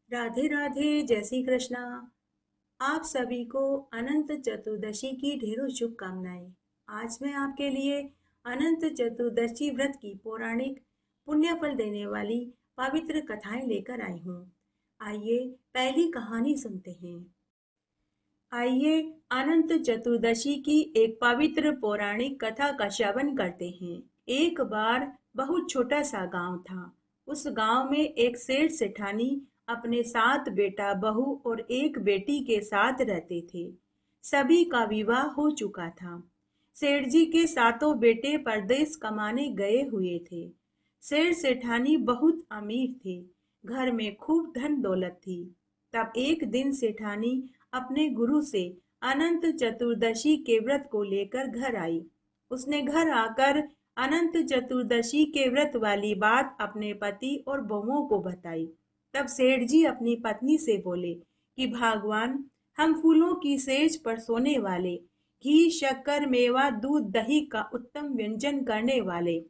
राधे राधे, जय श्री कृष्णा। आप सभी को अनंत चतुर्दशी की ढेरों शुभकामनाएं। आज मैं आपके लिए अनंत चतुर्दशी व्रत की पौराणिक पुण्य फल देने वाली पवित्र कथाएं लेकर आई हूँ। आइए पहली कहानी सुनते हैं। आइए अनंत चतुर्दशी की एक पवित्र पौराणिक कथा का श्रवण करते हैं। एक बार बहुत छोटा सा गांव था। उस गांव में एक सेठ सेठानी अपने 7 बेटा बहू और एक बेटी के साथ रहते थे। सभी का विवाह हो चुका था। सेठ जी के सातों बेटे परदेश कमाने गए हुए थे। सेठ सेठानी बहुत अमीर थे। घर में खूब धन दौलत थी। तब एक दिन सेठानी अपने गुरु से अनंत चतुर्दशी के व्रत को लेकर घर आई। उसने घर आकर अनंत चतुर्दशी के व्रत वाली बात अपने पति और बहुओं को बताई। तब सेठ जी अपनी पत्नी से बोले कि भगवान, हम फूलों की सेज पर सोने वाले, घी शक्कर मेवा दूध दही का उत्तम व्यंजन करने वाले,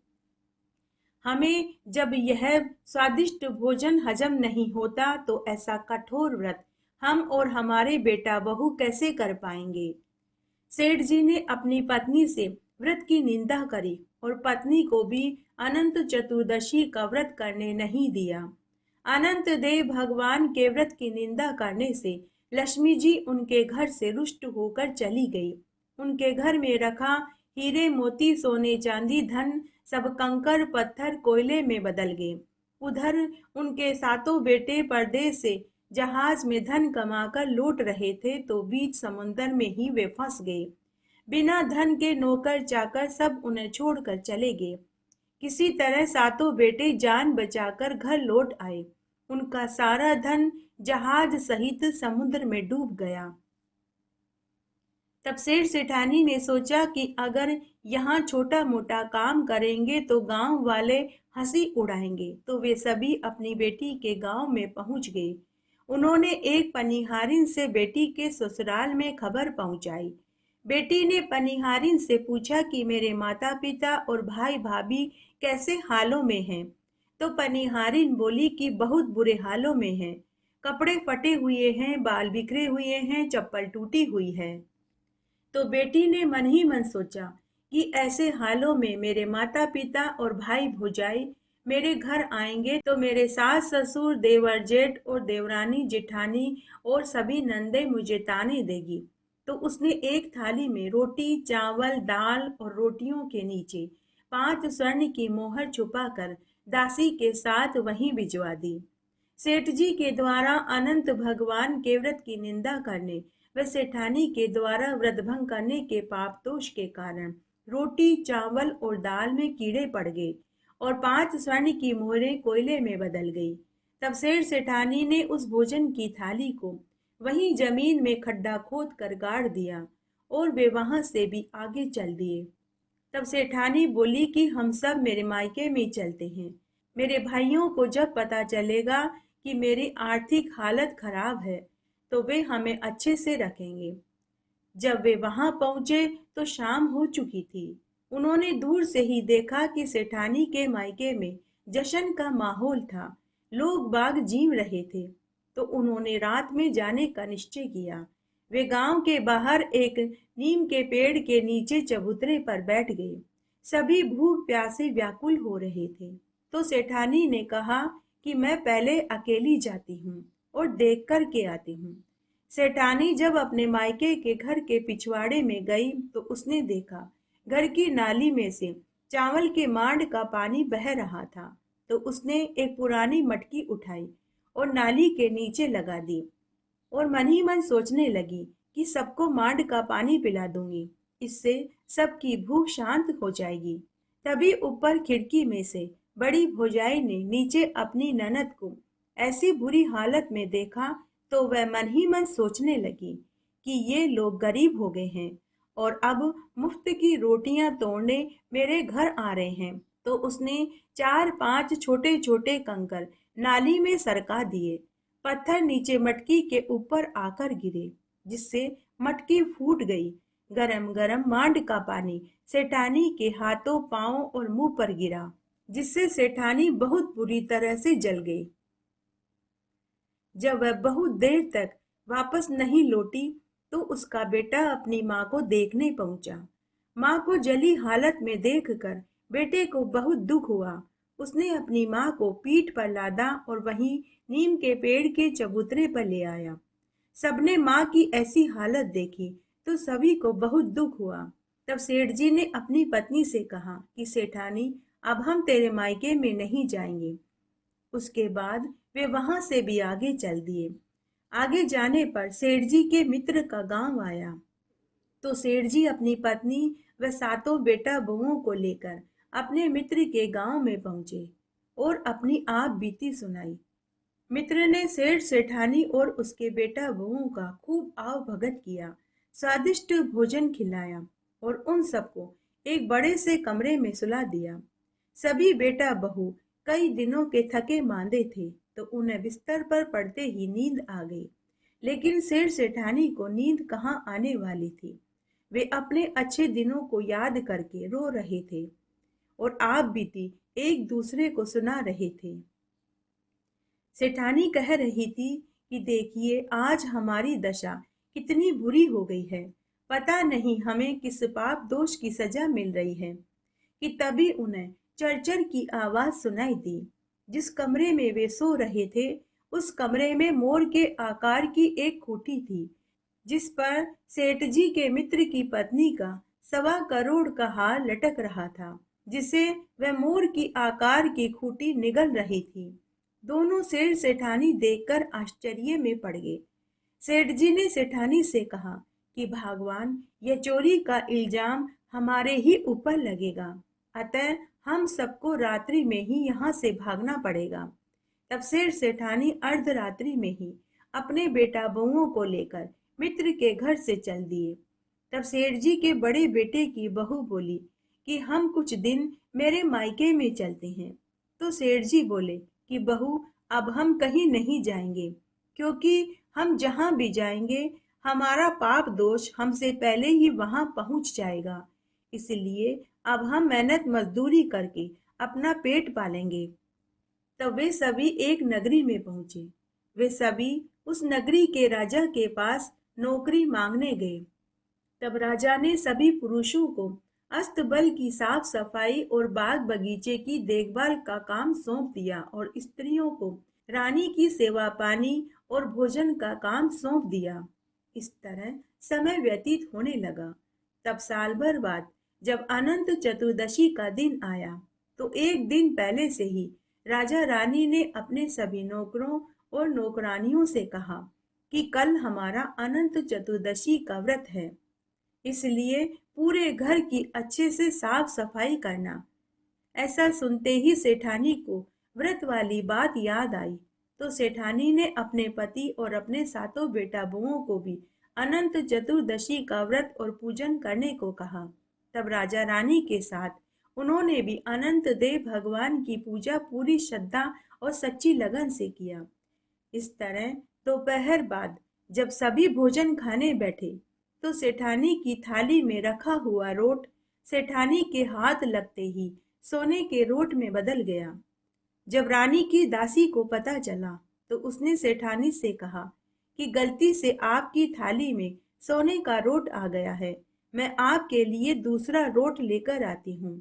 हमें जब यह स्वादिष्ट भोजन हजम नहीं होता तो ऐसा कठोर व्रत हम और हमारे बेटा बहू कैसे कर पाएंगे। सेठ जी ने अपनी पत्नी से व्रत की निंदा करी और पत्नी को भी अनंत चतुर्दशी का व्रत करने नहीं दिया। अनंत देव भगवान के व्रत की निंदा करने से लक्ष्मी जी उनके घर से रुष्ट होकर चली गई। उनके घर में रखा हीरे मोती सोने चांदी धन सब कंकर पत्थर कोयले में बदल गए। उधर उनके सातों बेटे परदेश से जहाज में धन कमाकर लौट रहे थे तो बीच समुद्र में ही वे फंस गए। बिना धन के नौकर चाकर सब उन्हें छोड़कर चले गए। किसी तरह सातों बेटे जान बचाकर घर लौट आए। उनका सारा धन जहाज सहित समुद्र में डूब गया। तब सेठ सेठानी ने सोचा कि अगर यहाँ छोटा मोटा काम करेंगे तो गांव वाले हंसी उड़ाएंगे, तो वे सभी अपनी बेटी के गांव में पहुंच गए। उन्होंने एक पनिहारिन से बेटी के ससुराल में खबर पहुंचाई। बेटी ने पनिहारिन से पूछा कि मेरे माता पिता और भाई भाभी कैसे हालों में हैं। तो पनिहारिन बोली कि बहुत बुरे हालों में हैं। कपड़े फटे हुए हैं, बाल बिखरे हुए हैं, चप्पल टूटी हुई है। तो बेटी ने मन ही मन सोचा कि ऐसे हालों में मेरे माता पिता और भाई भौजाई मेरे घर आएंगे तो मेरे सास ससुर देवर जेठ और देवरानी जेठानी और सभी नंदे मुझे ताने देगी। तो उसने एक थाली में रोटी चावल दाल और रोटियों के नीचे 5 स्वर्ण की मोहर छुपाकर दासी के साथ वहीं भिजवा दी। सेठ जी के द्वारा अनंत भगवान के व्रत की निंदा करने व सेठानी के द्वारा व्रत भंग करने के पाप दोष के कारण रोटी चावल और दाल में कीड़े पड़ गए और 5 स्वर्ण की मोहरें कोयले में बदल गई। तब सेठ सेठानी ने उस भोजन की थाली को वहीं जमीन में खड्डा खोद कर गाड़ दिया और वे वहां से भी आगे चल दिए। तब सेठानी बोली कि हम सब मेरे मायके में चलते हैं। मेरे भाइयों को जब पता चलेगा कि मेरी आर्थिक हालत खराब है तो वे हमें अच्छे से रखेंगे। जब वे वहां पहुंचे तो शाम हो चुकी थी। उन्होंने दूर से ही देखा कि सेठानी के मायके में जश्न का माहौल था। लोग बाग जीव रहे थे। तो उन्होंने रात में जाने का निश्चय किया। वे गांव के बाहर एक नीम के पेड़ के नीचे चबूतरे पर बैठ गए। सभी भूख प्यासे व्याकुल हो रहे थे। तो सेठानी ने कहा कि मैं पहले अकेली जाती हूँ और देख कर के आती हूँ। सेठानी जब अपने मायके के घर के पिछवाड़े में गई तो उसने देखा घर की नाली में से चावल के मांड का पानी बह रहा था। तो उसने एक पुरानी मटकी उठाई और नाली के नीचे लगा दी और मन ही मन सोचने लगी कि सबको मांड का पानी पिला दूंगी, इससे सबकी भूख शांत हो जाएगी। तभी ऊपर खिड़की में से बड़ी भौजाई ने नीचे अपनी ननद को ऐसी बुरी हालत में देखा तो वह मन ही मन सोचने लगी कि ये लोग गरीब हो गए हैं और अब मुफ्त की रोटियां तोड़ने मेरे घर आ रहे हैं। तो उसने 4-5 छोटे छोटे कंकर नाली में सरका दिए। पत्थर नीचे मटकी के ऊपर आकर गिरे, जिससे मटकी फूट गई। गरम गरम मांड का पानी सेठानी के हाथों पांवों और मुंह पर गिरा, जिससे सेठानी बहुत बुरी तरह से जल गई। जब वह बहुत देर तक वापस नहीं लौटी तो उसका बेटा अपनी माँ को देखने पहुंचा। माँ को जली हालत में देखकर बेटे को बहुत दुख हुआ। उसने अपनी माँ को पीठ पर लादा और वहीं नीम के पेड़ के चबूतरे पर ले आया। सबने माँ की ऐसी हालत देखी तो सभी को बहुत दुख हुआ। तब सेठ जी ने अपनी पत्नी से कहा कि सेठानी, अब हम तेरे मायके में नहीं जाएंगे। उसके बाद वे वहां से भी आगे चल दिए। आगे जाने पर सेठ जी के मित्र का गांव आया तो सेठ जी अपनी पत्नी व सातों बेटा बहुओं को लेकर अपने मित्र के गांव में पहुंचे और अपनी आप बीती सुनाई। मित्र ने सेठ सेठानी और उसके बेटा बहुओं का खूब आव भगत किया, स्वादिष्ट भोजन खिलाया और उन सबको एक बड़े से कमरे में सुला दिया। सभी बेटा बहू कई दिनों के थके मांदे थे तो उन्हें बिस्तर पर पड़ते ही नींद आ गई। लेकिन सेठ सेठानी को नींद कहाँ आने वाली थी। वे अपने अच्छे दिनों को याद करके रो रहे थे और आप बीती एक दूसरे को सुना रहे थे। सेठानी कह रही थी कि देखिए आज हमारी दशा कितनी बुरी हो गई है। पता नहीं हमें किस पाप दोष की सजा मिल रही है कि तभी उन्हें चरचर की आवाज सुनाई दी। जिस कमरे में वे सो रहे थे उस कमरे में मोर के आकार की एक खूंटी थी जिस पर सेठ जी के मित्र की पत्नी का 1.25 करोड़ का हार लटक रहा था जिसे वह मोर की आकार की खूंटी निगल रही थी। दोनों सेठ सेठानी देखकर आश्चर्य में पड़ गए। सेठ जी ने सेठानी से कहा कि भगवान, यह चोरी का इल्जाम हमारे ही ऊपर लगेगा, अतः हम सबको रात्रि में ही यहाँ से भागना पड़ेगा। तब सेठ सेठानी अर्धरात्रि में ही अपने बेटा बहुओं को लेकर मित्र के घर से चल दिए। तब सेठ जी के बड़े बेटे की बहू बोली कि हम कुछ दिन मेरे मायके में चलते हैं। तो सेठ जी बोले कि बहू, अब हम कहीं नहीं जाएंगे, क्योंकि हम जहां भी जाएंगे हमारा पाप दोष हमसे पहले ही वहां पहुंच जाएगा। इसलिए अब हम मेहनत मजदूरी करके अपना पेट पालेंगे। तब वे सभी एक नगरी में पहुंचे। वे सभी उस नगरी के राजा के पास नौकरी मांगने गए। तब राजा ने सभी पुरुषों को अस्तबल की साफ सफाई और बाग बगीचे की देखभाल का काम सौंप दिया और स्त्रियों को रानी की सेवा पानी और भोजन का काम सौंप दिया। इस तरह समय व्यतीत होने लगा। तब साल भर बाद जब अनंत चतुर्दशी का दिन आया तो एक दिन पहले से ही राजा रानी ने अपने सभी नौकरों और नौकरानियों से कहा कि कल हमारा अनंत चतुर्दशी का व्रत है, इसलिए पूरे घर की अच्छे से साफ सफाई करना। ऐसा सुनते ही सेठानी को व्रत वाली बात याद आई तो सेठानी ने अपने पति और अपने सातों बेटा बहुओं को भी अनंत चतुर्दशी का व्रत और पूजन करने को कहा। तब राजा रानी के साथ उन्होंने भी अनंत देव भगवान की पूजा पूरी श्रद्धा और सच्ची लगन से किया। इस तरह दोपहर बाद जब सभी भोजन खाने बैठे तो सेठानी की थाली में रखा हुआ रोट सेठानी के हाथ लगते ही सोने के रोट में बदल गया। जब रानी की दासी को पता चला तो उसने सेठानी से कहा कि गलती से आपकी थाली में सोने का रोट आ गया है, मैं आपके लिए दूसरा रोट लेकर आती हूँ।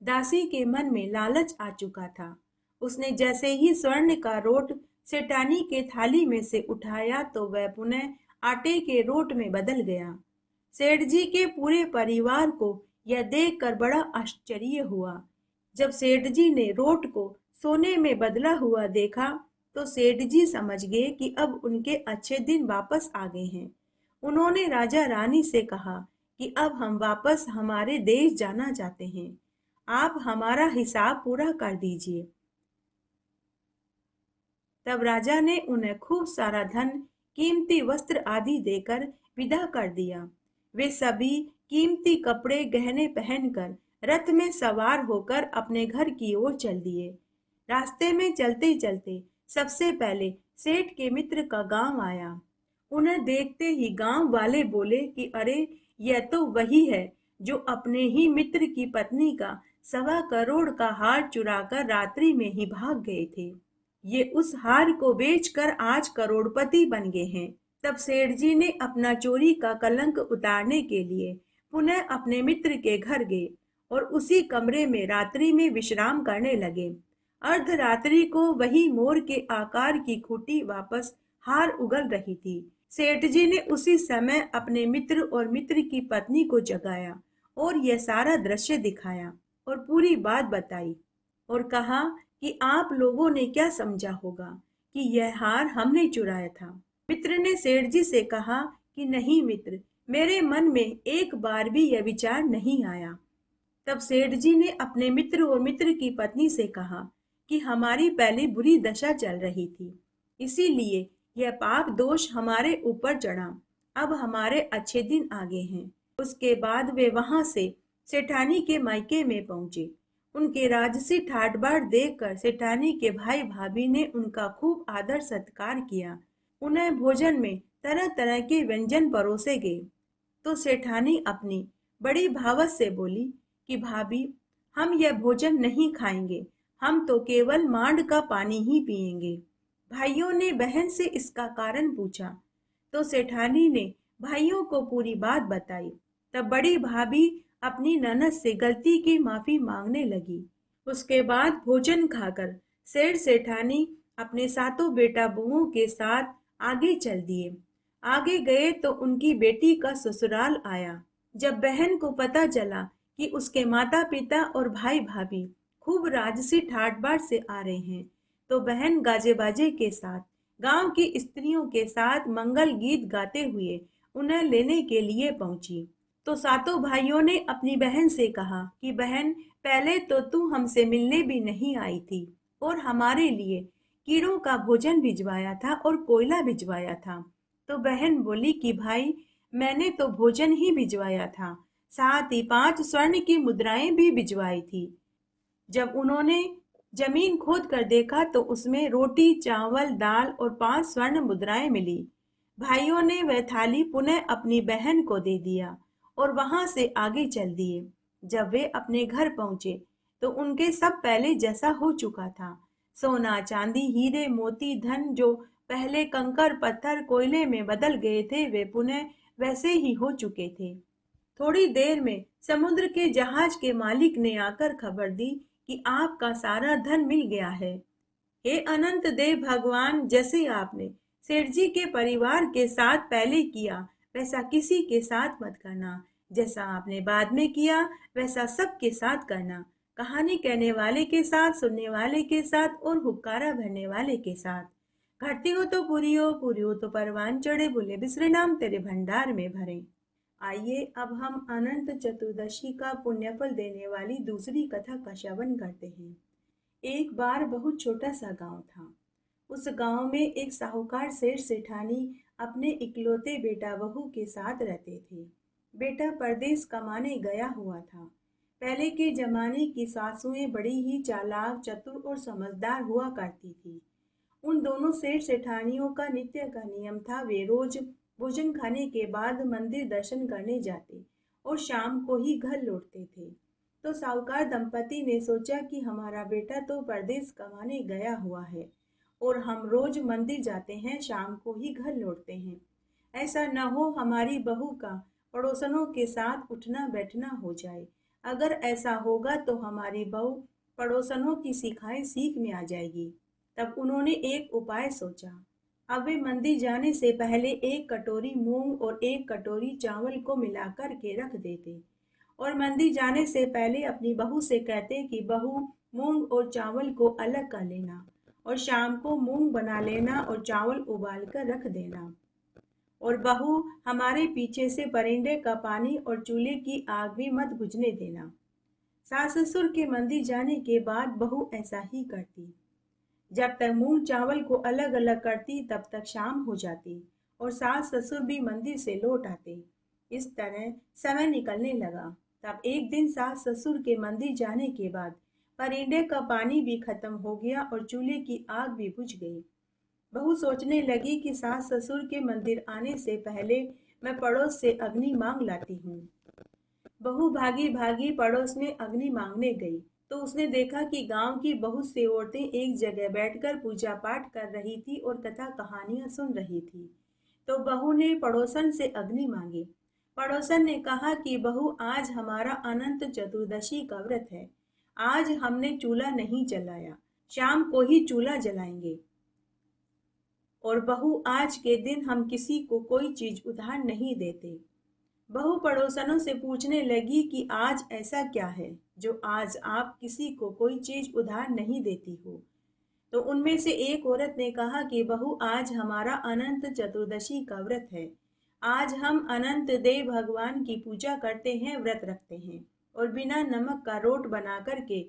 दासी के मन में लालच आ चुका था। उसने जैसे ही स्वर्ण का रोट सेठानी के थाली में से उठाया तो वह पुनः आटे के रोट में बदल गया। सेठ जी के पूरे परिवार को यह देखकर बड़ा आश्चर्य हुआ। जब सेठ जी ने रोट को सोने में बदला हुआ देखा तो सेठ जी समझ गए कि अब उनके अच्छे दिन वापस आ गए हैं। उन्होंने राजा रानी से कहा कि अब हम वापस हमारे देश जाना चाहते हैं, आप हमारा हिसाब पूरा कर दीजिए। तब राजा ने उन्हें खूब सारा धन, कीमती वस्त्र आदि देकर विदा कर दिया। वे सभी कीमती कपड़े गहने पहनकर रथ में सवार होकर अपने घर की ओर चल दिए। रास्ते में चलते चलते सबसे पहले सेठ के मित्र का गांव आया। उन्हें देखते ही गांव वाले बोले कि अरे, यह तो वही है जो अपने ही मित्र की पत्नी का 1.25 करोड़ का हार चुराकर रात्रि में ही भाग गए थे। ये उस हार को बेचकर आज करोड़पति बन गए हैं। तब सेठ जी ने अपना चोरी का कलंक उतारने के लिए पुनः अपने मित्र के घर गए और उसी कमरे में रात्रि में विश्राम करने लगे। अर्धरात्रि को वही मोर के आकार की खूंटी वापस हार उगल रही थी। सेठ जी ने उसी समय अपने मित्र और मित्र की पत्नी को जगाया और यह सारा दृश्य दिखाया और पूरी बात बताई और कहा कि आप लोगों ने क्या समझा होगा कि यह हार हमने चुराया था। मित्र ने सेठ जी से कहा कि नहीं मित्र, मेरे मन में एक बार भी यह विचार नहीं आया। तब सेठ जी ने अपने मित्र और मित्र की पत्नी से कहा कि हमारी पहले बुरी दशा चल रही थी, इसीलिए यह पाप दोष हमारे ऊपर चढ़ा। अब हमारे अच्छे दिन आ गए हैं। उसके बाद वे वहां से सेठानी के मायके में पहुंचे। उनके राजसी ठाट बाट देखकर सेठानी के भाई भाभी ने उनका खूब आदर सत्कार किया। उन्हें भोजन में तरह तरह के व्यंजन परोसे गए। तो सेठानी अपनी बड़ी भावत से बोली कि भाभी, हम यह भोजन नहीं खाएंगे, हम तो केवल मांड का पानी ही पिएंगे। भाइयों ने बहन से इसका कारण पूछा तो सेठानी ने भाइयों को पूरी बात बताई। तब बड़ी भाभी अपनी ननद से गलती की माफी मांगने लगी। उसके बाद भोजन खाकर सेठ सेठानी अपने सातों बेटा बहुओं के साथ आगे चल दिए। आगे गए तो उनकी बेटी का ससुराल आया। जब बहन को पता चला कि उसके माता पिता और भाई भाभी खूब राजसी ठाट बाट से आ रहे हैं, तो बहन गाजे बाजे के साथ गांव की स्त्रियों के साथ मंगल गीत गाते हुए उन्हें लेने के लिए पहुंची। तो सातों भाइयों ने अपनी बहन से कहा कि बहन, पहले तो तू हमसे मिलने भी नहीं आई थी और हमारे लिए कीड़ों का भोजन भिजवाया था और कोयला भिजवाया था। तो बहन बोली कि भाई, मैंने तो भोजन ही भिजवाया था, साथ ही 5 स्वर्ण की मुद्राएं भी भिजवाई थी। जब उन्होंने जमीन खोद कर देखा तो उसमें रोटी, चावल, दाल और 5 स्वर्ण मुद्राएं मिली। भाइयों ने वह थाली पुनः अपनी बहन को दे दिया और वहां से आगे चल दिए। जब वे अपने घर पहुंचे तो उनके सब पहले जैसा हो चुका था। सोना, चांदी, हीरे, मोती, धन जो पहले कंकर, पत्थर, कोयले में बदल गए थे, वे पुनः वैसे ही हो चुके थे। थोड़ी देर में समुद्र के जहाज के मालिक ने आकर खबर दी कि आपका सारा धन मिल गया है। हे अनंत देव भगवान, जैसे आपने सेठ जी के परिवार के साथ पहले किया, वैसा किसी के साथ मत करना। जैसा आपने बाद में किया, वैसा सबके साथ करना। कहानी कहने वाले के साथ, सुनने वाले के साथ और हुक्कारा भरने वाले के साथ। घटती हो तो पूरी हो तो परवान चढ़े, बोले बिसरे नाम तेरे भंडार में भरे। आइए अब हम अनंत चतुर्दशी का पुण्यफल देने वाली दूसरी कथा का श्रवण करते हैं। एक बार बहुत छोटा सा गांव था। उस गांव में एक साहूकार सेठ सेठानी अपने इकलौते बेटा बहू के साथ रहते थे। बेटा परदेश कमाने गया हुआ था। पहले के जमाने की सासुएं बड़ी ही चालाक, चतुर और समझदार हुआ करती थी। उन दोनों सेठ सेठानियों का नित्य का नियम था, वे रोज भोजन खाने के बाद मंदिर दर्शन करने जाते और शाम को ही घर लौटते थे। तो साहूकार दंपति ने सोचा कि हमारा बेटा तो परदेश कमाने गया हुआ है और हम रोज मंदिर जाते हैं, शाम को ही घर लौटते हैं। ऐसा न हो हमारी बहू का पड़ोसनों के साथ उठना बैठना हो जाए। अगर ऐसा होगा तो हमारी बहू पड़ोसनों की सिखाई सीख में आ जाएगी। तब उन्होंने एक उपाय सोचा। अब वे मंदिर जाने से पहले 1 कटोरी मूंग और 1 कटोरी चावल को मिलाकर के रख देते और मंदिर जाने से पहले अपनी बहू से कहते कि बहू, मूंग और चावल को अलग कर लेना और शाम को मूंग बना लेना और चावल उबाल कर रख देना। और बहू, हमारे पीछे से परिंदे का पानी और चूल्हे की आग भी मत बुझने देना। सास ससुर के मंदिर जाने के बाद बहू ऐसा ही करती। जब तक मूंग चावल को अलग अलग करती तब तक शाम हो जाती और सास ससुर भी मंदिर से लौट आते। इस तरह समय निकलने लगा। तब एक दिन सास ससुर के मंदिर जाने के बाद परिंदे का पानी भी खत्म हो गया और चूल्हे की आग भी बुझ गई। बहू सोचने लगी कि सास ससुर के मंदिर आने से पहले मैं पड़ोस से अग्नि मांग लाती हूँ। बहू भागी भागी पड़ोस में अग्नि मांगने गई। तो उसने देखा कि गांव की बहुत सी औरतें एक जगह बैठकर पूजा पाठ कर रही थी और कथा कहानियां सुन रही थी। तो बहू ने पड़ोसन से अग्नि मांगी। पड़ोसन ने कहा कि बहू, आज हमारा अनंत चतुर्दशी का व्रत है। आज हमने चूल्हा नहीं जलाया, शाम को ही चूल्हा जलाएंगे। और बहू, आज के दिन हम किसी को कोई चीज उधार नहीं देते। बहू पड़ोसनों से पूछने लगी कि आज ऐसा क्या है जो आज आप किसी को कोई चीज उधार नहीं देती हो। तो उनमें से एक औरत ने कहा कि बहू, आज हमारा अनंत चतुर्दशी का व्रत है। आज हम अनंत देव भगवान की पूजा करते हैं, व्रत रखते हैं और बिना नमक का रोट बना करके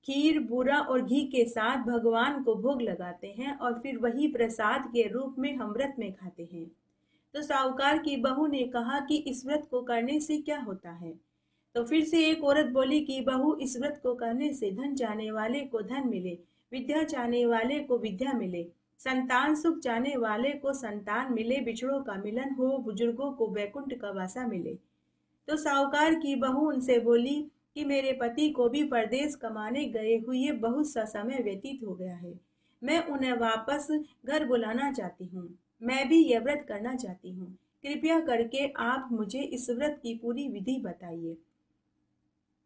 खीर, बूरा और घी के साथ भगवान को भोग लगाते हैं और फिर वही प्रसाद के रूप में हम व्रत में खाते हैं। तो साहूकार की बहू ने कहा कि इस व्रत को करने से क्या होता है। तो फिर से एक औरत बोली कि बहू, इस व्रत को करने से धन चाहने वाले को धन मिले, विद्या चाहने वाले को विद्या मिले, संतान सुख चाहने वाले को संतान मिले, बिछड़ों का मिलन हो, बुजुर्गों को वैकुंठ का वासा मिले। तो साहूकार की बहू उनसे बोली कि मेरे पति को भी परदेश कमाने गए हुए बहुत सा समय व्यतीत हो गया है। मैं उन्हें वापस घर बुलाना चाहती हूँ। मैं भी यह व्रत करना चाहती हूँ। कृपया करके आप मुझे इस व्रत की पूरी विधि बताइए।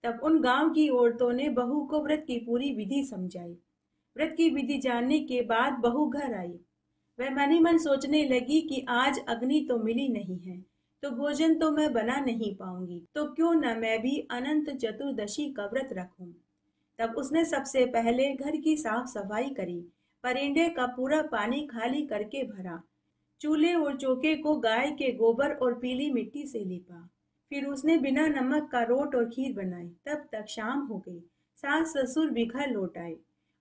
तब उन गांव की औरतों ने बहू को व्रत की पूरी विधि समझाई। व्रत की विधि जानने के बाद बहू घर आई। वह मन ही मन सोचने लगी कि आज अग्नि तो मिली नहीं है, तो भोजन तो मैं बना नहीं पाऊंगी, तो क्यों न मैं भी अनंत चतुर्दशी का व्रत रखूं। तब उसने सबसे पहले घर की साफ सफाई करी, परिंदे का पूरा पानी खाली करके भरा, चूल्हे और चौके को गाय के गोबर और पीली मिट्टी से लीपा। फिर उसने बिना नमक का रोट और खीर बनाई। तब तक शाम हो गई। सास ससुर भी घर लौट आए।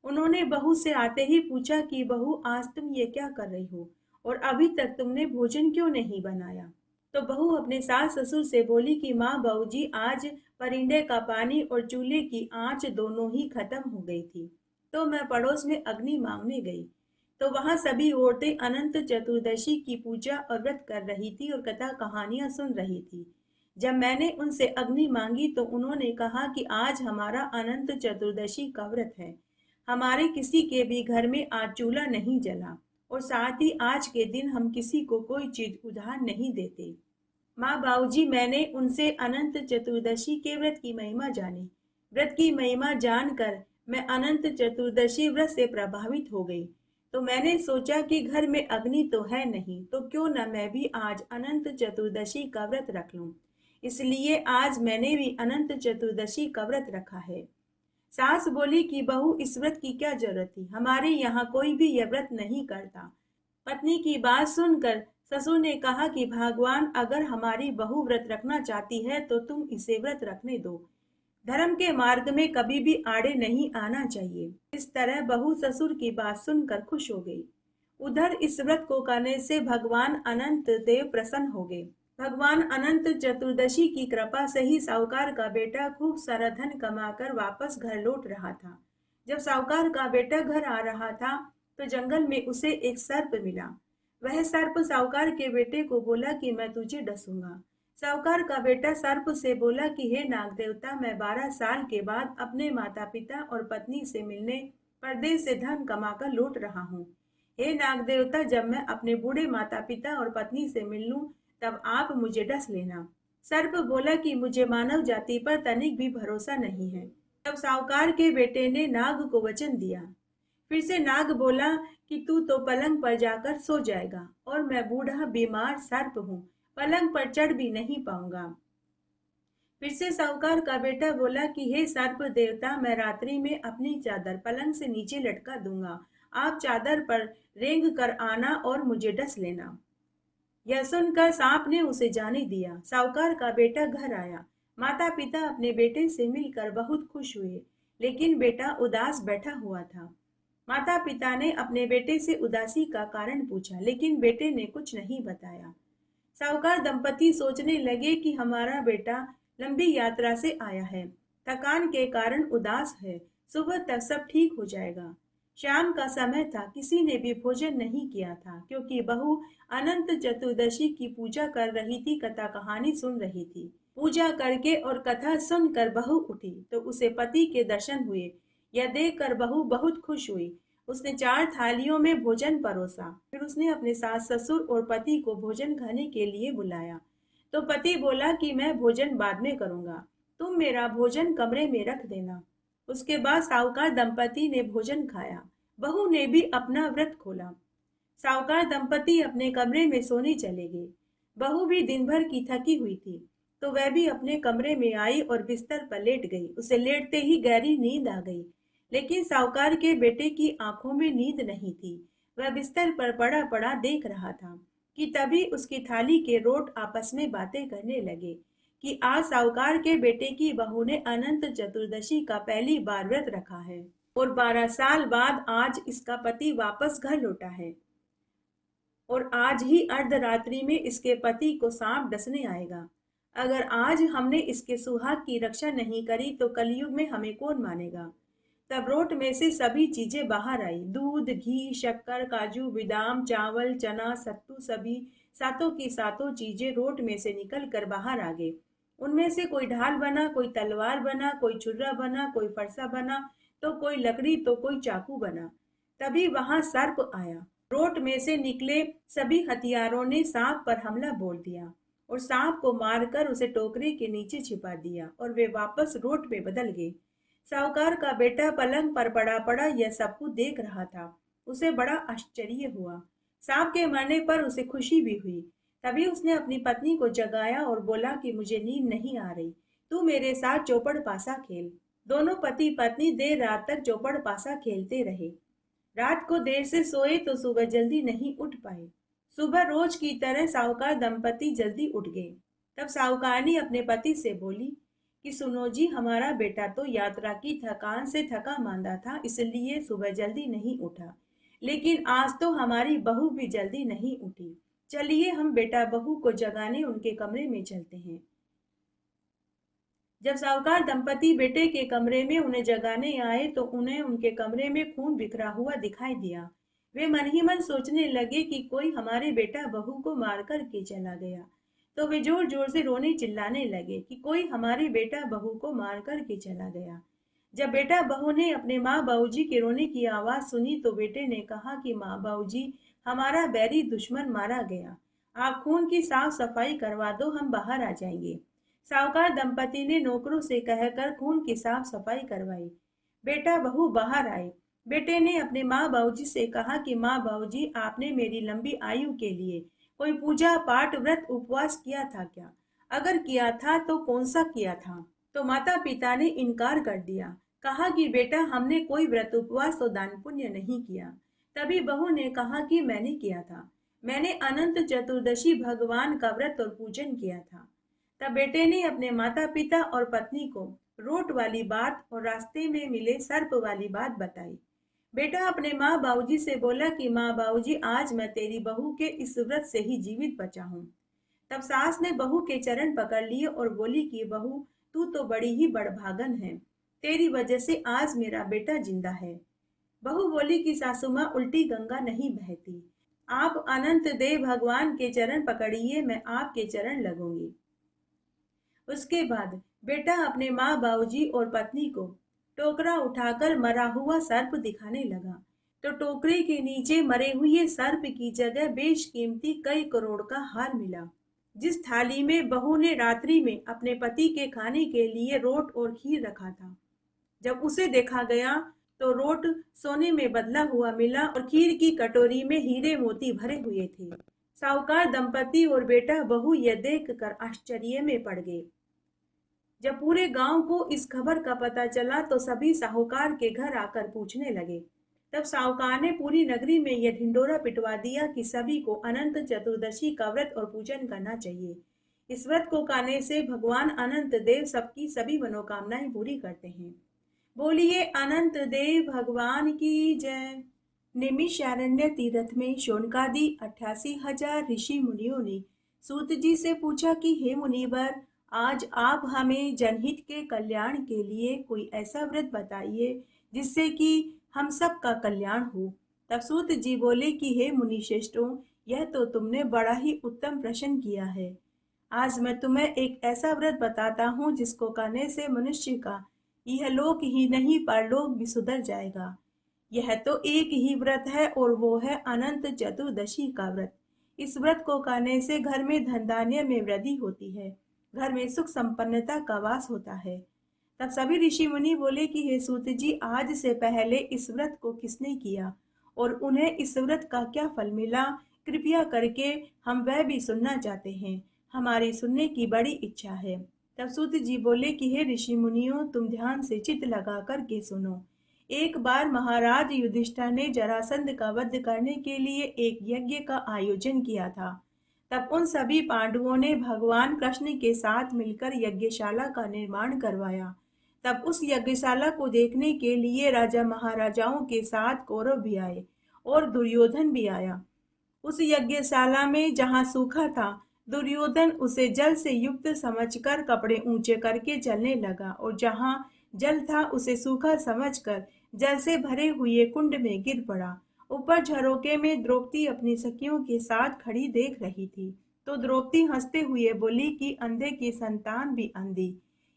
उन्होंने बहू से आते ही पूछा कि बहू, आज तुम ये क्या कर रही हो और अभी तक तुमने भोजन क्यों नहीं बनाया। तो बहू अपने सास ससुर से बोली कि माँ बाबूजी, आज परिंदे का पानी और चूल्हे की आंच दोनों ही खत्म हो गई थी, तो मैं पड़ोस में अग्नि मांगने गई। तो वहां सभी औरतें अनंत चतुर्दशी की पूजा और व्रत कर रही थी और कथा कहानियां सुन रही थी। जब मैंने उनसे अग्नि मांगी तो उन्होंने कहा कि आज हमारा अनंत चतुर्दशी का व्रत है। हमारे किसी के भी घर में आज चूल्हा नहीं जला और साथ ही आज के दिन हम किसी को कोई चीज उधार नहीं देते। माँ बाबूजी, मैंने उनसे अनंत चतुर्दशी के व्रत की महिमा जानी। व्रत की महिमा जानकर मैं अनंत चतुर्दशी व्रत से प्रभावित हो गई। तो मैंने सोचा कि घर में अग्नि तो है नहीं, तो क्यों न मैं भी आज अनंत चतुर्दशी का व्रत रख लूं। इसलिए आज मैंने भी अनंत चतुर्दशी का व्रत रखा है। सास बोली कि बहू, इस व्रत की क्या जरूरत थी, हमारे यहाँ कोई भी यह व्रत नहीं करता। पत्नी की बात सुनकर ससुर ने कहा कि भगवान, अगर हमारी बहू व्रत रखना चाहती है तो तुम इसे व्रत रखने दो। धर्म के मार्ग में कभी भी आड़े नहीं आना चाहिए। इस तरह बहू ससुर की बात सुनकर खुश हो गई। उधर इस व्रत को करने से भगवान अनंत देव प्रसन्न हो गए। भगवान अनंत चतुर्दशी की कृपा से ही साहूकार का बेटा खूब सारा धन कमाकर वापस घर लौट रहा था। जब साहूकार का बेटा घर आ रहा था तो जंगल में उसे एक सर्प मिला। वह सर्प साहूकार के बेटे को बोला कि मैं तुझे डसूंगा। साहूकार का बेटा सर्प से बोला कि हे नाग देवता, मैं 12 साल के बाद अपने माता पिता और पत्नी से मिलने परदेश से धन कमाकर लौट रहा हूँ। हे नाग देवता, जब मैं अपने बूढ़े माता पिता और पत्नी से मिल लूं तब आप मुझे डस लेना। सर्प बोला कि मुझे मानव जाति पर तनिक भी भरोसा नहीं है। तब साहूकार के बेटे ने नाग को वचन दिया। फिर से नाग बोला कि तू तो पलंग पर जाकर सो जाएगा और मैं बूढ़ा बीमार सर्प हूँ, पलंग पर चढ़ भी नहीं पाऊंगा। फिर से साहूकार का बेटा बोला कि हे सर्प देवता, मैं रात्रि में अपनी चादर पलंग से नीचे लटका दूंगा, आप चादर पर रेंग कर आना और मुझे डस लेना। यह सुनकर सांप ने उसे जाने दिया। साहूकार का बेटा घर आया। माता पिता अपने बेटे से मिलकर बहुत खुश हुए, लेकिन बेटा उदास बैठा हुआ था। माता पिता ने अपने बेटे से उदासी का कारण पूछा, लेकिन बेटे ने कुछ नहीं बताया। साहूकार दंपति सोचने लगे कि हमारा बेटा लंबी यात्रा से आया है, थकान के कारण उदास है, सुबह तक सब ठीक हो जाएगा। शाम का समय था, किसी ने भी भोजन नहीं किया था क्योंकि बहू अनंत चतुर्दशी की पूजा कर रही थी, कथा कहानी सुन रही थी। पूजा करके और कथा सुनकर बहू उठी तो उसे पति के दर्शन हुए। यह देखकर बहू बहुत खुश हुई। उसने 4 थालियों में भोजन परोसा। फिर उसने अपने सास ससुर और पति को भोजन खाने के लिए बुलाया। तो पति बोला कि मैं भोजन बाद में करूंगा, तुम मेरा भोजन कमरे में रख देना। उसके बाद साहूकार दंपति ने भोजन खाया। बहू ने भी अपना व्रत खोला। साहूकार दंपति अपने कमरे में सोने चले गए। बहू भी दिन भर की थकी हुई थी, तो वह भी अपने कमरे में आई और बिस्तर पर लेट गई। उसे लेटते ही गहरी नींद आ गई, लेकिन साहूकार के बेटे की आंखों में नींद नहीं थी। वह बिस्तर पर पड़ा पड़ा देख रहा था कि तभी उसकी थाली के रोट आपस में बातें करने लगे कि आज साहूकार के बेटे की बहू ने अनंत चतुर्दशी का पहली बार व्रत रखा है और 12 साल बाद आज इसका पति वापस घर लौटा है और आज ही अर्धरात्रि में इसके पति को सांप डसने आएगा। अगर आज हमने इसके सुहाग की रक्षा नहीं करी तो कलयुग में हमें कौन मानेगा। तब रोट में से सभी चीजें बाहर आई। दूध, घी, शक्कर, काजू, बादाम, चावल, चना, सत्तू, सभी सातों की सातों चीजें रोट में से निकल कर बाहर आ गए। उनमें से कोई ढाल बना, कोई तलवार बना, कोई छुरा बना, कोई फरसा बना, तो कोई लकड़ी, तो कोई चाकू बना। तभी वहां सर्प आया। रोट में से निकले सभी हथियारों ने सांप पर हमला बोल दिया और सांप को मारकर उसे टोकरी के नीचे छिपा दिया और वे वापस रोट में बदल गए। साहूकार का बेटा पलंग पर पड़ा पड़ा यह सब कुछ देख रहा था। उसे बड़ा आश्चर्य हुआ। सांप के मरने पर उसे खुशी भी हुई। तभी उसने अपनी पत्नी को जगाया और बोला कि मुझे नींद नहीं आ रही, तू मेरे साथ चौपड़ पासा खेल। दोनों पति पत्नी देर रात तक चौपड़ पासा खेलते रहे। रात को देर से सोए तो सुबह जल्दी नहीं उठ पाए। सुबह रोज की तरह साहूकार दंपति जल्दी उठ गए। तब साहूकारनी अपने पति से बोली कि सुनो जी, हमारा बेटा तो यात्रा की थकान से थका मांदा था, इसलिए सुबह जल्दी नहीं उठा, लेकिन आज तो हमारी बहू भी जल्दी नहीं उठी। चलिए हम बेटा बहू को जगाने उनके कमरे में चलते हैं। जब साहूकार दंपति बेटे के कमरे में उन्हें जगाने आए तो उन्हें उनके कमरे में खून बिखरा हुआ दिखाई दिया। वे मन ही मन सोचने लगे कि कोई हमारे बेटा बहू को मार कर के चला गया। तो वे जोर जोर से रोने चिल्लाने लगे कि कोई हमारे बेटा बहू को मार कर के चला गया। जब बेटा बहू ने अपने माँ बाबूजी के रोने की आवाज सुनी तो बेटे ने कहा कि माँ बाबूजी, हमारा बैरी दुश्मन मारा गया, आप खून की साफ सफाई करवा दो, हम बाहर आ जाएंगे। साहूकार दंपति ने नौकरों से कहकर खून की साफ सफाई करवाई। बेटा बहू बाहर आए। बेटे ने अपने माँ बाबूजी से कहा कि माँ बाबूजी, आपने मेरी लंबी आयु के लिए कोई पूजा पाठ व्रत उपवास किया था क्या? अगर किया था तो कौन सा किया था? तो माता पिता ने इनकार कर दिया। कहा कि बेटा, हमने कोई व्रत उपवास और दान पुण्य नहीं किया। तभी बहू ने कहा कि मैंने किया था। मैंने अनंत चतुर्दशी भगवान का व्रत और पूजन किया था। तब बेटे ने अपने माता पिता और पत्नी को रोट वाली बात और रास्ते में मिले सर्प वाली बात बताई। बेटा अपने माँ बाबूजी से बोला कि माँ बाबूजी, आज मैं तेरी बहू के इस व्रत से ही जीवित बचा हूँ। तब सास ने बहू के चरण पकड़ लिए और बोली कि बहू, तू तो बड़ी ही बड़भागन है, तेरी वजह से आज मेरा बेटा जिंदा है। बहू बोली कि सासू माँ, उल्टी गंगा नहीं बहती, आप अनंत देव भगवान के चरण पकड़िए, मैं आपके चरण लगूंगी। उसके बाद बेटा अपने माँ बाबूजी और पत्नी को टोकरा उठाकर मरा हुआ सर्प दिखाने लगा। तो टोकरी के नीचे मरे हुए सर्प की जगह बेशकीमती कई करोड़ का हार मिला। जिस थाली में बहू ने रात्रि में अपने पति के खाने के लिए रोट और खीर रखा था, जब उसे देखा गया तो रोट सोने में बदला हुआ मिला और खीर की कटोरी में हीरे मोती भरे हुए थे। साहूकार दंपति और बेटा बहू यह देखकर आश्चर्य में पड़ गए। जब पूरे गांव को इस खबर का पता चला तो सभी साहूकार के घर आकर पूछने लगे। तब साहूकार ने पूरी नगरी में यह ढिंडोरा पिटवा दिया कि सभी को अनंत चतुर्दशी का व्रत और पूजन करना चाहिए। इस व्रत को करने से भगवान अनंत देव सबकी सभी मनोकामनाएं पूरी करते हैं। बोलिए अनंत देव भगवान की जय। निमिषारण्य तीर्थ में शौनकादि 88,000 ऋषि मुनियों ने सूत जी से पूछा कि हे मुनिवर, आज आप हमें जनहित के कल्याण के लिए कोई ऐसा व्रत बताइए जिससे कि हम सब का कल्याण हो। तब सूत जी बोले कि हे मुनि श्रेष्ठों, यह तो तुमने बड़ा ही उत्तम प्रश्न किया है। आज मैं तुम्हें एक ऐसा व्रत बताता हूँ जिसको करने से मनुष्य का यह लोक ही नहीं परलोक भी सुधर जाएगा। यह तो एक ही व्रत है और वो है अनंत चतुर्दशी का व्रत। इस व्रत को करने से घर में धन धान्य में वृद्धि होती है, घर में सुख संपन्नता का वास होता है। तब सभी ऋषि मुनि बोले कि हे सूत जी, आज से पहले इस व्रत को किसने किया और उन्हें इस व्रत का क्या फल मिला, कृपया करके हम वह भी सुनना चाहते हैं। हमारी सुनने की बड़ी इच्छा है। तब सूत जी बोले कि हे ऋषि मुनियों, तुम ध्यान से चित्त लगा करके सुनो। एक बार महाराज युधिष्ठिर ने जरासंध का वध करने के लिए एक यज्ञ का आयोजन किया था। तब उन सभी पांडवों ने भगवान कृष्ण के साथ मिलकर यज्ञशाला का निर्माण करवाया। तब उस यज्ञशाला को देखने के लिए राजा महाराजाओं के साथ कौरव भी आए और दुर्योधन भी आया। उस यज्ञशाला में जहाँ सूखा था, दुर्योधन उसे जल से युक्त समझकर कपड़े ऊंचे करके चलने लगा और जहाँ जल था उसे सूखा समझकर जल से भरे हुए कुंड में गिर पड़ा। ऊपर झरोके में द्रौपदी अपनी सखियों के साथ खड़ी देख रही थी। तो द्रौपदी हंसते हुए बोली कि अंधे की संतान भी अंधी।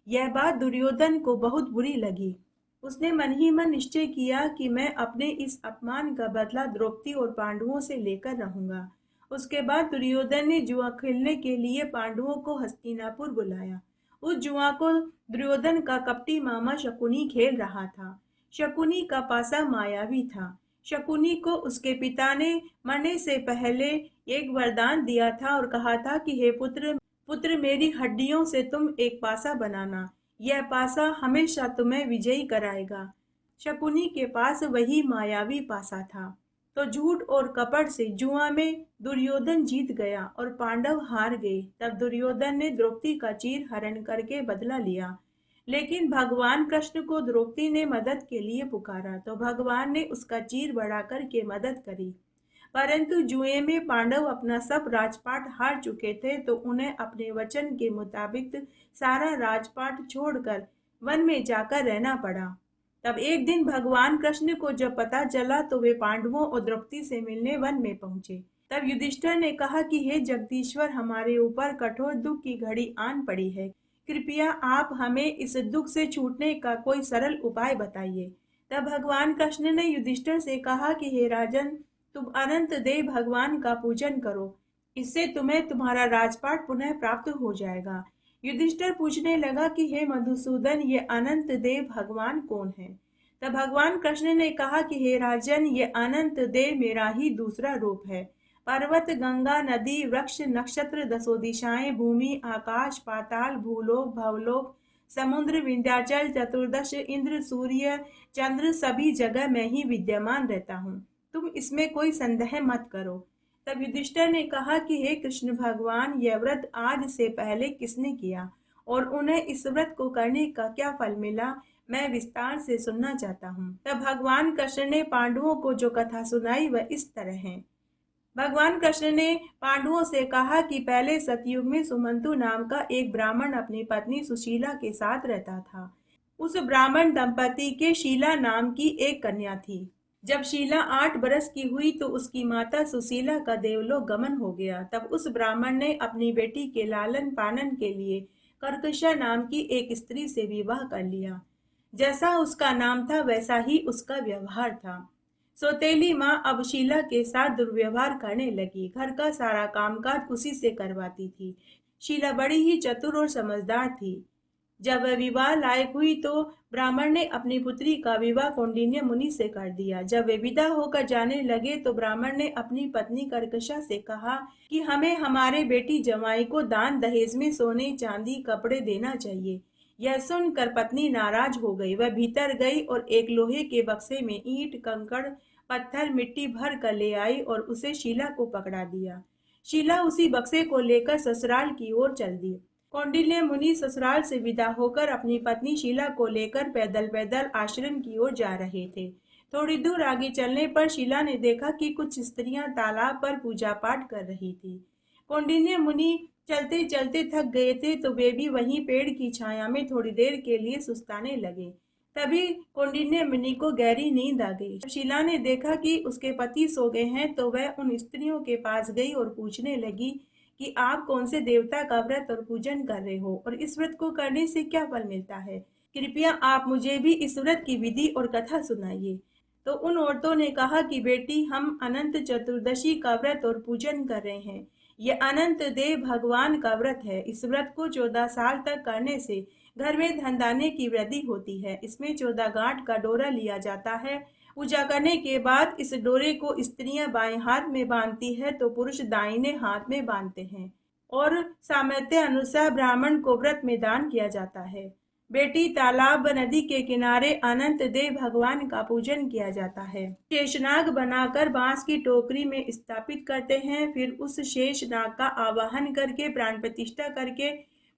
यह बात दुर्योधन को बहुत बुरी लगी। उसने मन ही मन निश्चय किया कि मैं अपने इस अपमान का बदला द्रौपदी और पांडवों से लेकर रहूंगा। उसके बाद दुर्योधन ने जुआ खेलने के लिए पांडवों को हस्तिनापुर बुलाया। उस जुआ को दुर्योधन का कपटी मामा शकुनी खेल रहा था। शकुनी का पासा मायावी था। शकुनी को उसके पिता ने मरने से पहले एक वरदान दिया था और कहा था कि हे पुत्र, मेरी हड्डियों से तुम एक पासा बनाना। यह पासा हमेशा तुम्हें विजयी कराएगा। शकुनी के पास वही मायावी पासा था। तो झूठ और कपट से जुआ में दुर्योधन जीत गया और पांडव हार गए। तब दुर्योधन ने द्रौपदी का चीर हरण करके बदला लिया। लेकिन भगवान कृष्ण को द्रौपदी ने मदद के लिए पुकारा तो भगवान ने उसका चीर बढ़ा करके मदद करी। परंतु जुए में पांडव अपना सब राजपाट हार चुके थे तो उन्हें अपने वचन के मुताबिक सारा राजपाट छोड़कर वन में जाकर रहना पड़ा। तब एक दिन भगवान कृष्ण को जब पता चला तो वे पांडवों और द्रौपदी से मिलने वन में पहुंचे। तब युधिष्ठिर ने कहा कि हे जगदीश्वर, हमारे ऊपर कठोर दुख की घड़ी आन पड़ी है। कृपया आप हमें इस दुख से छूटने का कोई सरल उपाय बताइए। तब भगवान कृष्ण ने युधिष्ठिर से कहा कि हे राजन, तुम अनंत देव भगवान का पूजन करो, इससे तुम्हें तुम्हारा राजपाट पुनः प्राप्त हो जाएगा। युधिष्ठिर पूछने लगा कि हे मधुसूदन, ये अनंत देव भगवान कौन है? तब भगवान कृष्ण ने कहा कि हे राजन, ये अनंत देव मेरा ही दूसरा रूप है। पर्वत, गंगा, नदी, वृक्ष, नक्षत्र, दसों दिशाएं, भूमि, आकाश, पाताल, भूलोक, भवलोक, समुद्र, विंध्याचल, चतुर्दश इंद्र, सूर्य, चंद्र, सभी जगह मैं ही विद्यमान रहता हूँ। तुम इसमें कोई संदेह मत करो। तब युधिष्ठिर ने कहा कि हे कृष्ण भगवान, यह व्रत आज से पहले किसने किया और उन्हें इस व्रत को करने का क्या फल मिला, मैं विस्तार से सुनना चाहता हूँ। तब भगवान कृष्ण ने पांडवों को जो कथा सुनाई वह इस तरह है। भगवान कृष्ण ने पांडवों से कहा कि पहले सतयुग में सुमंतु नाम का एक ब्राह्मण अपनी पत्नी सुशीला के साथ रहता था। उस ब्राह्मण दंपति के शीला नाम की एक कन्या थी। जब शीला 8 बरस की हुई तो उसकी माता सुशीला का देवलोक गमन हो गया। तब उस ब्राह्मण ने अपनी बेटी के लालन पालन के लिए कर्कशा नाम की एक स्त्री से विवाह कर लिया। जैसा उसका नाम था वैसा ही उसका व्यवहार था। सौतेली माँ अब शीला के साथ दुर्व्यवहार करने लगी। घर का सारा कामकाज उसी से करवाती थी। शीला बड़ी ही चतुर और समझदार थी। जब वह विवाह लायक हुई तो ब्राह्मण ने अपनी पुत्री का विवाह कौंडिन्य मुनि से कर दिया। जब वे विदा होकर जाने लगे तो ब्राह्मण ने अपनी पत्नी कर्कशा से कहा कि हमें हमारे बेटी जमाई को दान दहेज में सोने, चांदी, कपड़े देना चाहिए। यह सुनकर पत्नी नाराज हो गई। वह भीतर गई और एक लोहे के बक्से में ईंट, कंकड़, पत्थर, मिट्टी भर कर ले आई और उसे शीला को पकड़ा दिया। शीला उसी बक्से को लेकर ससुराल की ओर चल दी। कौंडिन्य मुनि ससुराल से विदा होकर अपनी पत्नी शीला को लेकर पैदल पैदल आश्रम की ओर जा रहे थे। थोड़ी दूर आगे चलने पर शीला ने देखा कि कुछ स्त्रियां तालाब पर पूजा पाठ कर रही थी। कौंडिन्य मुनि चलते चलते थक गए थे तो वे भी वहीं पेड़ की छाया में थोड़ी देर के लिए सुस्ताने लगे। तभी कौंडिन्य मुनि को गहरी नींद आ गई। जब शीला ने देखा कि उसके पति सो गए हैं तो वह उन स्त्रियों के पास गई और पूछने लगी कि आप कौन से देवता का व्रत और पूजन कर रहे हो और इस व्रत को करने से क्या फल मिलता है। कृपया आप मुझे भी इस व्रत की विधि और कथा सुनाइए। तो उन औरतों ने कहा कि बेटी, हम अनंत चतुर्दशी का व्रत और पूजन कर रहे हैं। ये अनंत देव भगवान का व्रत है। इस व्रत को 14 साल तक करने से घर में धन धान्य की वृद्धि होती है। इसमें 14 गांठ का डोरा लिया जाता है। पूजा करने के बाद इस डोरे को स्त्रियां बाएं हाथ में बांधती है तो पुरुष दाहिने हाथ में बांधते हैं और सामर्थ्य अनुसार ब्राह्मण को व्रत में दान किया जाता है। बेटी, तालाब व नदी के किनारे अनंत देव भगवान का पूजन किया जाता है। शेषनाग बनाकर बांस की टोकरी में स्थापित करते हैं। फिर उस शेषनाग का आवाहन करके प्राण प्रतिष्ठा करके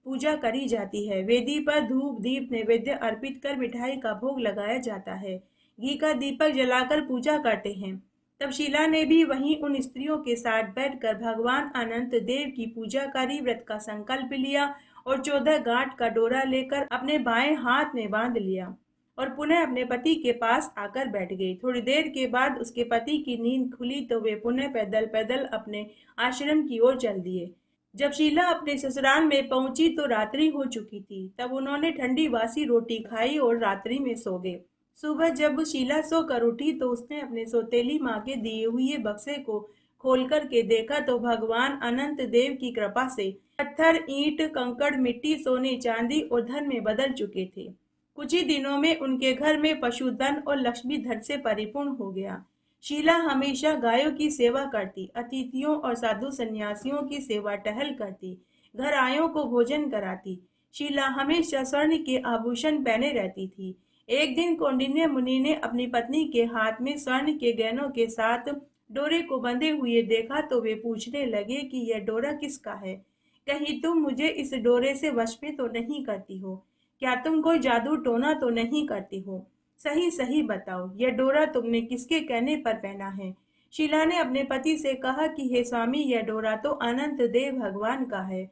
पूजा करी जाती है। वेदी पर धूप दीप नैवेद्य अर्पित कर मिठाई का भोग लगाया जाता है। घी का दीपक जलाकर पूजा करते हैं। तब शीला ने भी वहीं उन स्त्रियों के साथ बैठकर भगवान अनंत देव की पूजा करी, व्रत का संकल्प लिया और 14 गांठ का डोरा लेकर अपने बाएं हाथ में बांध लिया और पुनः अपने पति के पास आकर बैठ गई। थोड़ी देर के बाद उसके पति की नींद खुली तो वे पुनः पैदल पैदल अपने आश्रम की ओर चल दिए। जब शीला अपने ससुराल में पहुंची तो रात्रि हो चुकी थी। तब उन्होंने ठंडी बासी रोटी खाई और रात्रि में सो गए। सुबह जब शीला सोकर उठी तो उसने अपने सौतेली माँ के दिए हुए बक्से को खोल करके देखा तो भगवान अनंत देव की कृपा से पत्थर ईंट कंकड़ मिट्टी सोने चांदी और धन में बदल चुके थे। कुछ ही दिनों में उनके घर में पशुधन और लक्ष्मी धन से परिपूर्ण हो गया। शीला हमेशा गायों की सेवा करती, अतिथियों और साधु सन्यासियों की सेवा टहल करती, घर आयों को भोजन कराती। शीला हमेशा स्वर्ण के आभूषण पहने रहती थी। एक दिन कौंडिन्य मुनि ने अपनी पत्नी के हाथ में स्वर्ण के गहनों के साथ डोरे को बंधे हुए देखा तो वे पूछने लगे कि यह डोरा किसका है। कहीं तुम मुझे इस डोरे से वश में तो नहीं करती हो? क्या तुम कोई जादू टोना तो नहीं करती हो? सही सही बताओ, यह डोरा तुमने किसके कहने पर पहना है? शीला ने अपने पति से कहा कि हे स्वामी, यह डोरा तो अनंत देव भगवान का है।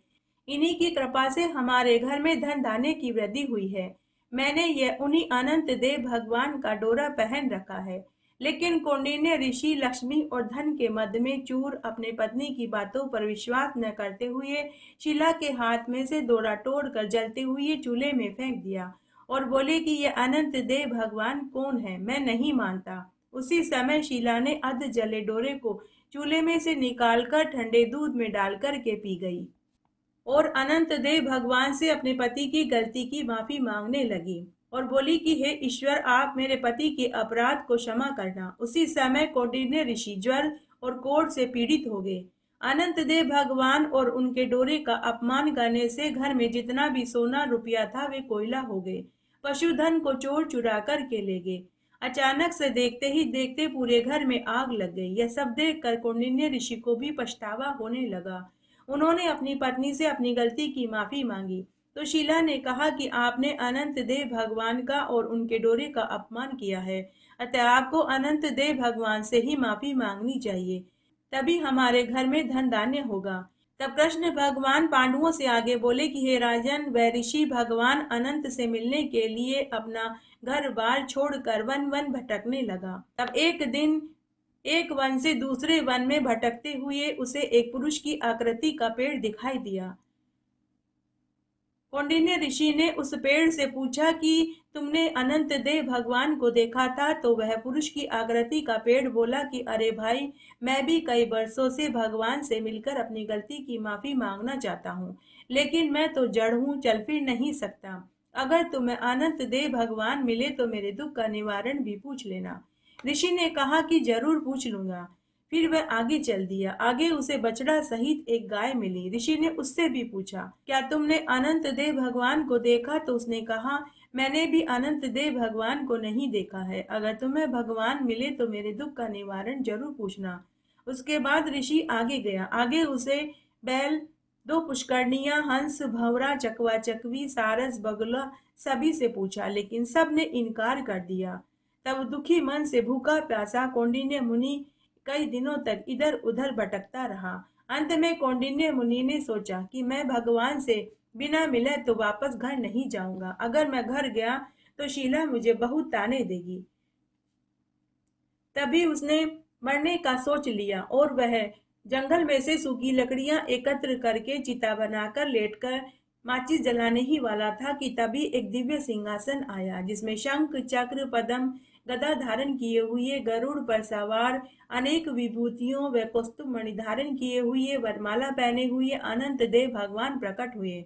इन्हीं की कृपा से हमारे घर में धन धान्य की वृद्धि हुई है। मैंने यह उन्हीं अनंत देव भगवान का डोरा पहन रखा है। लेकिन कौंडिन्य ऋषि लक्ष्मी और धन के मद में चूर अपने पत्नी की बातों पर विश्वास न करते हुए शीला के हाथ में से डोरा तोड़कर जलते हुए चूल्हे में फेंक दिया और बोले कि यह अनंत देव भगवान कौन है, मैं नहीं मानता। उसी समय शीला ने अध जले डोरे को चूल्हे में से निकालकर ठंडे दूध में डालकर के पी गई और अनंत देव भगवान से अपने पति की गलती की माफी मांगने लगी और बोली कि हे ईश्वर, आप मेरे पति के अपराध को क्षमा करना। उसी समय कौंडिन्य ऋषि ज्वर और कोढ़ से पीड़ित हो गए। अनंत देव भगवान और उनके डोरे का अपमान करने से घर में जितना भी सोना रुपया था वे कोयला हो गए। पशुधन को चोर चुरा कर के ले गए। अचानक से देखते ही देखते पूरे घर में आग लग गई। यह सब देखकर कौंडिन्य ऋषि को भी पछतावा होने लगा। उन्होंने अपनी पत्नी से अपनी गलती की माफी मांगी तो शीला ने कहा कि आपने अनंत देव भगवान का और उनके डोरे का अपमान किया है, अतः आपको अनंत देव भगवान से ही माफी मांगनी चाहिए, तभी हमारे घर में धन धान्य होगा। तब कृष्ण भगवान पांडवों से आगे बोले कि हे राजन, वह ऋषि भगवान अनंत से मिलने के लिए अपना घर बार छोड़कर वन वन भटकने लगा। तब एक दिन एक वन से दूसरे वन में भटकते हुए उसे एक पुरुष की आकृति का पेड़ दिखाई दिया। कौंडिन्य ऋषि ने उस पेड़ से पूछा कि तुमने अनंत देव भगवान को देखा था? तो वह पुरुष की आकृति का पेड़ बोला कि अरे भाई, मैं भी कई वर्षों से भगवान से मिलकर अपनी गलती की माफी मांगना चाहता हूँ, लेकिन मैं तो जड़ हूँ, चल फिर नहीं सकता। अगर तुम्हें अनंत देव भगवान मिले तो मेरे दुख का निवारण भी पूछ लेना। ऋषि ने कहा कि जरूर पूछ लूंगा। फिर वह आगे चल दिया। आगे उसे बछड़ा सहित एक गाय मिली। ऋषि ने उससे भी पूछा, क्या तुमने अनंत देव भगवान को देखा? तो उसने कहा, मैंने भी अनंत देव भगवान को नहीं देखा है। अगर तुम्हें भगवान मिले तो मेरे दुख का निवारण जरूर पूछना। उसके बाद ऋषि आगे गया। आगे उसे बैल, दो पुष्करनियां, हंस, भंवरा, चकवा चकवी, सारस, बगुला सभी से पूछा, लेकिन सब ने इनकार कर दिया। तब दुखी मन से भूखा प्यासा कौंडिन्य मुनि कई दिनों तक इधर उधर भटकता रहा। अंत में कौंडिन्य मुनि ने सोचा कि मैं भगवान से बिना मिले तो वापस घर नहीं जाऊंगा। अगर मैं घर गया तो शीला मुझे बहुत ताने देगी। तभी उसने मरने का सोच लिया और वह जंगल में से सूखी लकड़ियां एकत्र करके चिता बनाकर लेटकर माचिस जलाने ही वाला था कि तभी एक दिव्य सिंहासन आया, जिसमें शंख चक्र पद्म गदा धारण किए हुए, गरुड़ पर सवार, अनेक विभूतियों व कौस्तुभ मणि धारण किए हुए, वरमाला पहने हुए अनंत देव भगवान प्रकट हुए।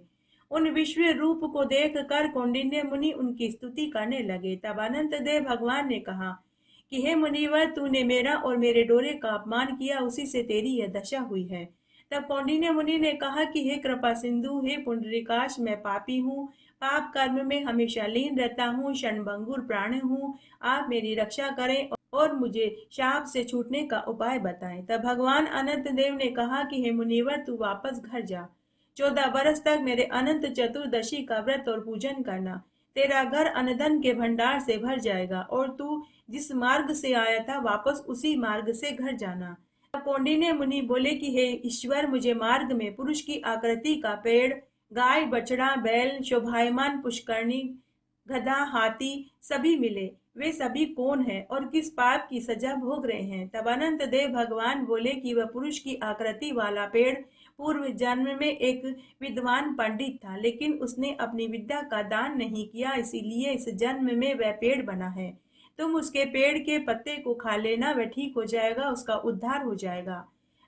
उन विश्व रूप को देख कर कौंडिन्य मुनि उनकी स्तुति करने लगे। तब अनंत देव भगवान ने कहा कि हे मुनिवर, तूने मेरा और मेरे डोरे का अपमान किया, उसी से तेरी यह दशा हुई है। तब कौंडिन्य मुनि ने कहा कि हे कृपा सिंधु, हे पुंडरीकाक्ष, मैं पापी हूँ, पाप कर्म में हमेशा लीन रहता हूँ, क्षणभंगुर प्राण हूँ। आप मेरी रक्षा करें और मुझे शाप से छूटने का उपाय बताएं। तब भगवान अनंत देव ने कहा कि हे मुनिवर, तू वापस घर जा। 14 बरस तक मेरे अनंत चतुर्दशी का व्रत और पूजन करना। तेरा घर अनधन के भंडार से भर जाएगा और तू जिस मार्ग से आया था वापस उसी मार्ग से घर जाना। कौंडिन्य मुनि बोले कि हे ईश्वर, मुझे मार्ग में पुरुष की आकृति का पेड़, गाय, बछड़ा, बैल, शोभायमान पुष्करणी, गधा, हाथी सभी मिले। वे सभी कौन हैं और किस पाप की सजा भोग रहे हैं? तब अनंत देव भगवान बोले कि वह पुरुष की आकृति वाला पेड़ पूर्व जन्म में एक विद्वान पंडित था, लेकिन उसने अपनी विद्या का दान नहीं किया, इसीलिए इस जन्म में वह पेड़ बना है। तुम उसके पेड़ के पत्ते को खा लेना, वह ठीक हो जाएगा, उसका उद्धार हो जाएगा।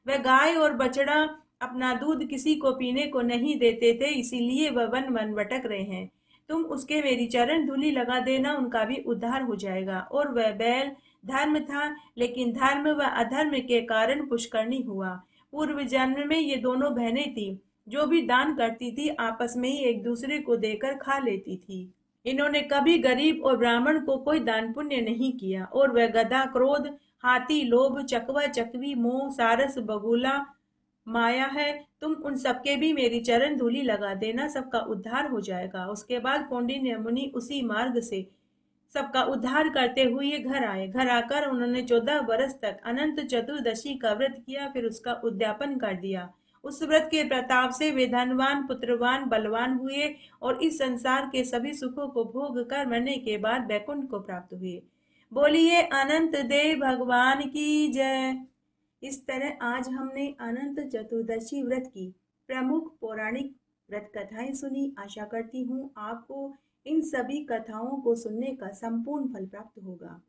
वह गाय और बछड़ा अपना दूध किसी को पीने को नहीं देते थे, इसीलिए वह वन वन भटक रहे हैं। तुम उसके मेरी चरण धूलि लगा देना, उनका भी उद्धार हो जाएगा। और वह बैल धर्म था, लेकिन धर्म व अधर्म के कारण पुष्करणी हुआ। पूर्व जन्म में ये दोनों बहनें थी, जो भी दान करती थी आपस में ही एक दूसरे को देकर खा लेती थी। इन्होंने कभी गरीब और ब्राह्मण को कोई दान पुण्य नहीं किया। और वह गधा क्रोध, हाथी लोभ, चकवा चकवी मोह, सारस बगुला माया है। तुम उन सबके भी मेरी चरण धूलि लगा देना, सबका उद्धार हो जाएगा। उसके बाद कौंडिन्य मुनि उसी मार्ग से सबका उद्धार करते हुए घर आए। घर आकर उन्होंने 14 बरस तक अनंत चतुर्दशी का व्रत किया, फिर उसका उद्यापन कर दिया। उस व्रत के प्रताप से वे धनवान, पुत्रवान, बलवान हुए और इस संसार के सभी सुखों को भोग कर मरने के बाद वैकुंठ को प्राप्त हुए। बोलिए अनंत देव भगवान की जय। इस तरह आज हमने अनंत चतुर्दशी व्रत की प्रमुख पौराणिक व्रत कथाएं सुनी। आशा करती हूँ आपको इन सभी कथाओं को सुनने का संपूर्ण फल प्राप्त होगा।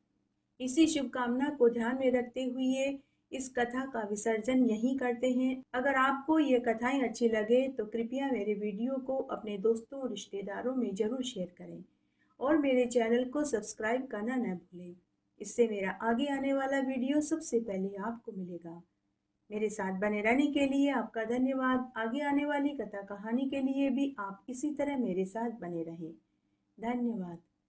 इसी शुभकामना को ध्यान में रखते हुए इस कथा का विसर्जन यहीं करते हैं। अगर आपको ये कथाएं अच्छी लगे तो कृपया मेरे वीडियो को अपने दोस्तों और रिश्तेदारों में जरूर शेयर करें और मेरे चैनल को सब्सक्राइब करना न भूलें। इससे मेरा आगे आने वाला वीडियो सबसे पहले आपको मिलेगा। मेरे साथ बने रहने के लिए आपका धन्यवाद। आगे आने वाली कथा कहानी के लिए भी आप इसी तरह मेरे साथ बने रहें। धन्यवाद।